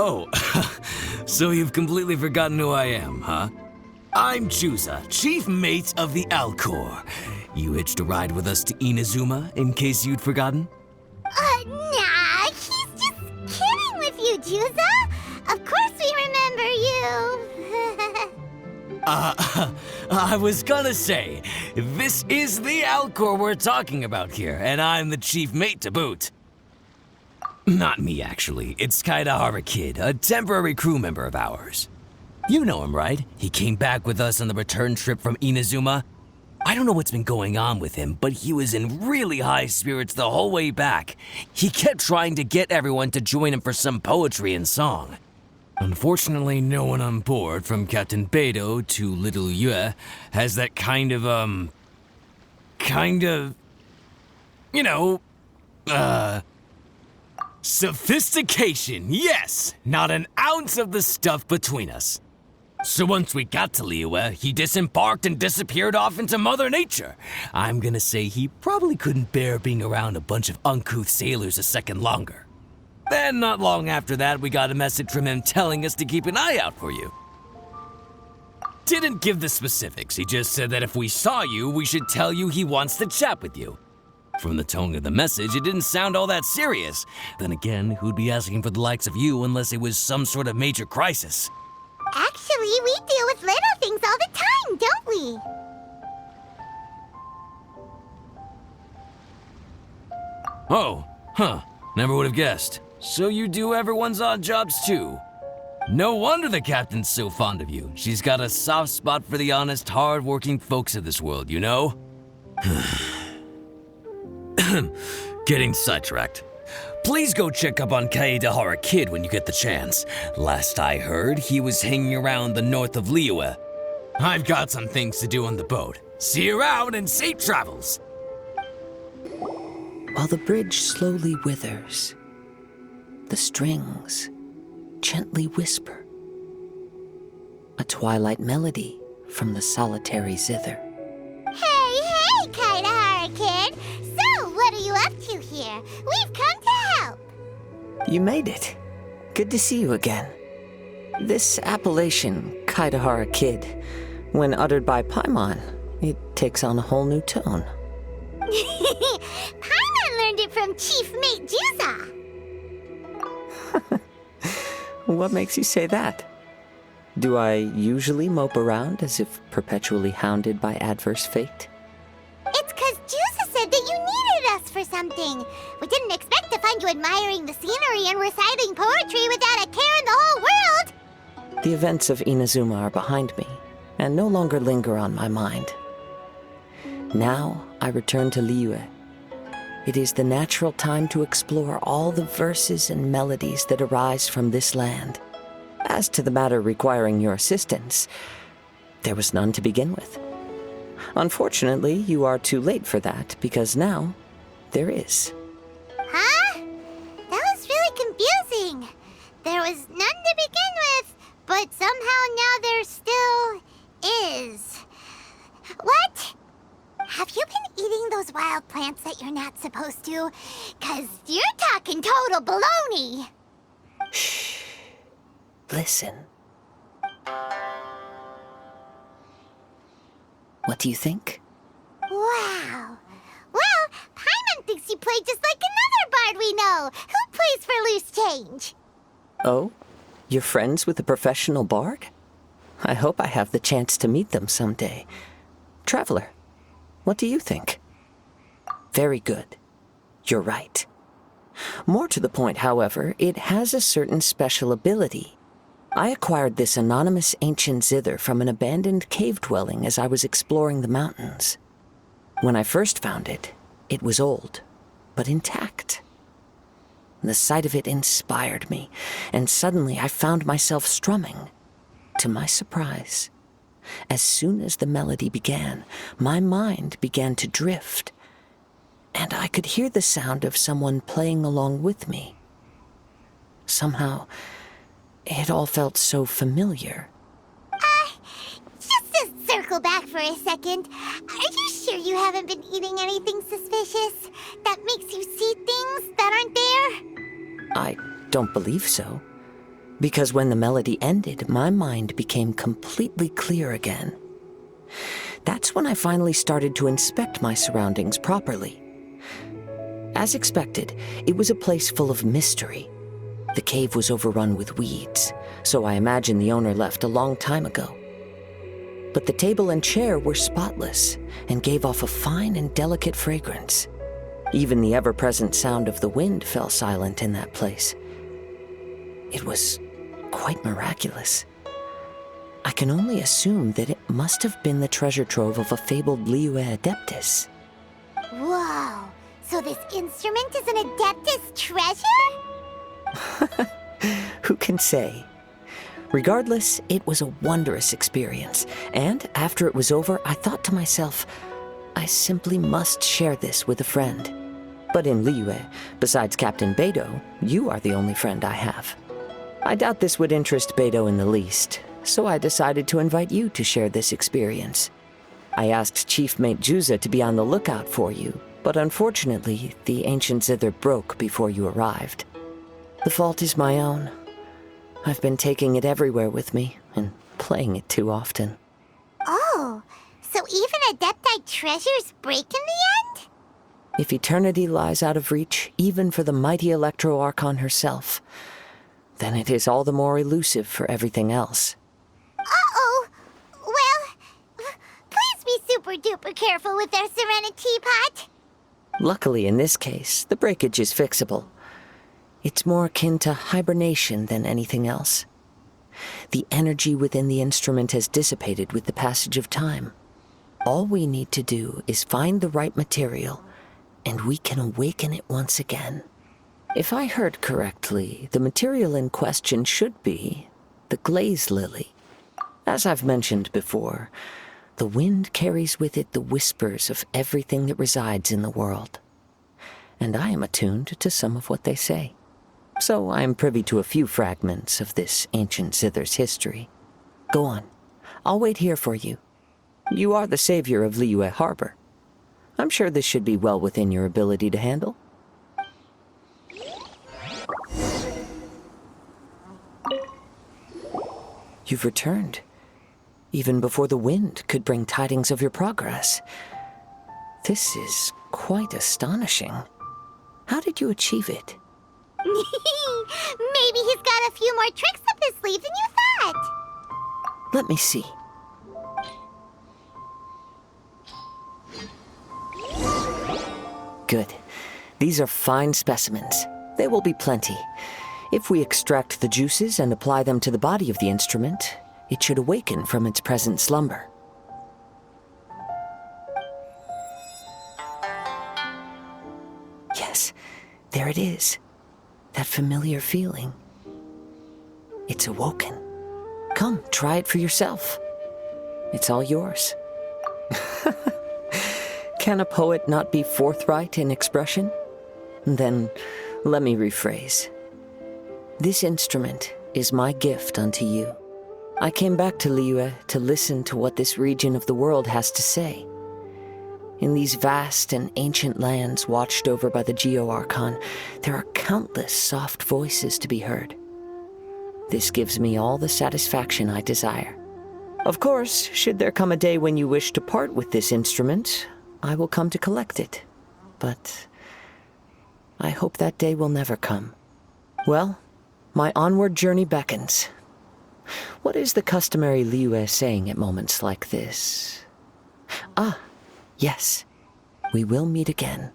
Oh, so you've completely forgotten who I am, huh? I'm Juza, chief mate of the Alcor. You hitched a ride with us to Inazuma, in case you'd forgotten? Nah, he's just kidding with you, Juza. Of course we remember you. I was gonna say, this is the Alcor we're talking about here, and I'm the chief mate to boot. Not me, actually. It's Kaedehara Kid, a temporary crew member of ours. You know him, right? He came back with us on the return trip from Inazuma. I don't know what's been going on with him, but he was in really high spirits the whole way back. He kept trying to get everyone to join him for some poetry and song. Unfortunately, no one on board, from Captain Beidou to Little Yue, has that kind of, sophistication, yes! Not an ounce of the stuff between us. So once we got to Liyue, he disembarked and disappeared off into Mother Nature. I'm gonna say he probably couldn't bear being around a bunch of uncouth sailors a second longer. Then, not long after that, we got a message from him telling us to keep an eye out for you. Didn't give the specifics, he just said that if we saw you, we should tell you he wants to chat with you. From the tone of the message, it didn't sound all that serious. Then again, who'd be asking for the likes of you unless it was some sort of major crisis? Actually, we deal with little things all the time, don't we? Oh, huh. Never would have guessed. So you do everyone's odd jobs too. No wonder the captain's so fond of you. She's got a soft spot for the honest, hard-working folks of this world, you know? Getting sidetracked. Please go check up on Kaedehara Kid when you get the chance. Last I heard, he was hanging around the north of Liyue. I've got some things to do on the boat. See you around and safe travels! While the bridge slowly withers, the strings gently whisper. A twilight melody from the solitary zither. Hey, Kaedehara Kid! So, what are you up to here? We've come to help! You made it. Good to see you again. This appellation, Kaedehara Kid, when uttered by Paimon, it takes on a whole new tone. Paimon learned it from Chief Mate Juza! What makes you say that? Do I usually mope around as if perpetually hounded by adverse fate? It's 'cause Juza said that you needed us for something. We didn't expect to find you admiring the scenery and reciting poetry without a care in the whole world! The events of Inazuma are behind me, and no longer linger on my mind. Now I return to Liyue. It is the natural time to explore all the verses and melodies that arise from this land. As to the matter requiring your assistance, there was none to begin with. Unfortunately, you are too late for that, because now there is. Huh? That was really confusing. There was none to begin with, but somehow now there still is. What? Have you been eating those wild plants that you're not supposed to? 'Cause you're talking total baloney. Shh. Listen. What do you think? Wow. Well, Paimon thinks you play just like another bard we know, who plays for loose change. Oh? You're friends with a professional bard? I hope I have the chance to meet them someday. Traveler, what do you think? Very good. You're right. More to the point, however, it has a certain special ability. I acquired this anonymous ancient zither from an abandoned cave dwelling as I was exploring the mountains. When I first found it, it was old, but intact. The sight of it inspired me, and suddenly I found myself strumming. To my surprise, as soon as the melody began, my mind began to drift, and I could hear the sound of someone playing along with me. Somehow, it all felt so familiar. Just to circle back for a second, are you sure you haven't been eating anything suspicious that makes you see things that aren't there? I don't believe so. Because when the melody ended, my mind became completely clear again. That's when I finally started to inspect my surroundings properly. As expected, it was a place full of mystery. The cave was overrun with weeds, so I imagine the owner left a long time ago. But the table and chair were spotless and gave off a fine and delicate fragrance. Even the ever-present sound of the wind fell silent in that place. It was quite miraculous. I can only assume that it must have been the treasure trove of a fabled Liyue Adeptus. Whoa, so this instrument is an Adeptus treasure? Who can say? Regardless, it was a wondrous experience, and after it was over, I thought to myself, I simply must share this with a friend. But in Liyue, besides Captain Beidou, you are the only friend I have. I doubt this would interest Beidou in the least, so I decided to invite you to share this experience. I asked Chief Mate Juza to be on the lookout for you, but unfortunately, the ancient zither broke before you arrived. The fault is my own. I've been taking it everywhere with me, and playing it too often. Oh, so even Adepti treasures break in the end? If eternity lies out of reach, even for the mighty Electro-Archon herself, then it is all the more elusive for everything else. Uh-oh. Well, please be super-duper careful with our Serena teapot. Luckily, in this case, the breakage is fixable. It's more akin to hibernation than anything else. The energy within the instrument has dissipated with the passage of time. All we need to do is find the right material, and we can awaken it once again. If I heard correctly, the material in question should be the glaze lily. As I've mentioned before, the wind carries with it the whispers of everything that resides in the world. And I am attuned to some of what they say. So I am privy to a few fragments of this ancient zither's history. Go on. I'll wait here for you. You are the savior of Liyue Harbor. I'm sure this should be well within your ability to handle. You've returned, even before the wind could bring tidings of your progress. This is quite astonishing. How did you achieve it? Maybe he's got a few more tricks up his sleeve than you thought. Let me see. Good. These are fine specimens. They will be plenty. If we extract the juices and apply them to the body of the instrument, it should awaken from its present slumber. Yes, there it is. That familiar feeling. It's awoken. Come, try it for yourself. It's all yours. Can a poet not be forthright in expression? Then, let me rephrase. This instrument is my gift unto you. I came back to Liyue to listen to what this region of the world has to say. In these vast and ancient lands watched over by the Geo-Archon, there are countless soft voices to be heard. This gives me all the satisfaction I desire. Of course, should there come a day when you wish to part with this instrument, I will come to collect it. But I hope that day will never come. Well, my onward journey beckons. What is the customary Liyue saying at moments like this? Ah, yes, we will meet again.